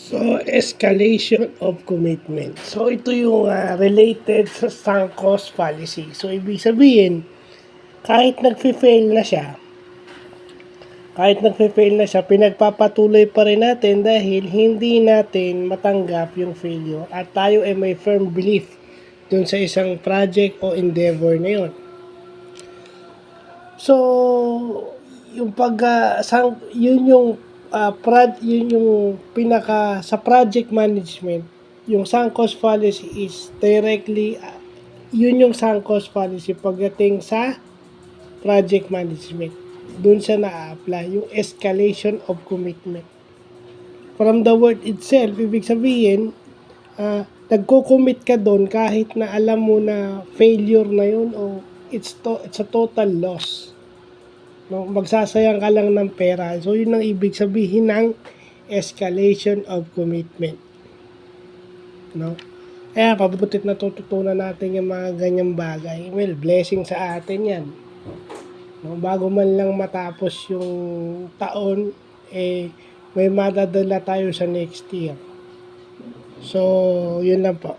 So, escalation of commitment. So, ito yung related sa sunk cost fallacy. So, ibig sabihin, kahit nagfe-fail na siya, pinagpapatuloy pa rin natin dahil hindi natin matanggap yung failure at tayo ay may firm belief dun sa isang project o endeavor na yun. So, yung yun yung pinaka sa project management, yung sunk cost fallacy is directly yun yung sunk cost fallacy pagdating sa project management. Doon siya na-apply yung escalation of commitment. From the word itself, ibig sabihin, nagko-commit ka doon kahit na alam mo na failure na yun o it's a total loss. No, magsasayang ka lang ng pera. So, yun ang ibig sabihin ng escalation of commitment. No? Kaya, pabutit na tututunan natin yung mga ganyang bagay. Well, blessing sa atin yan. No, bago man lang matapos yung taon, may madadala tayo sa next year. So, yun lang po.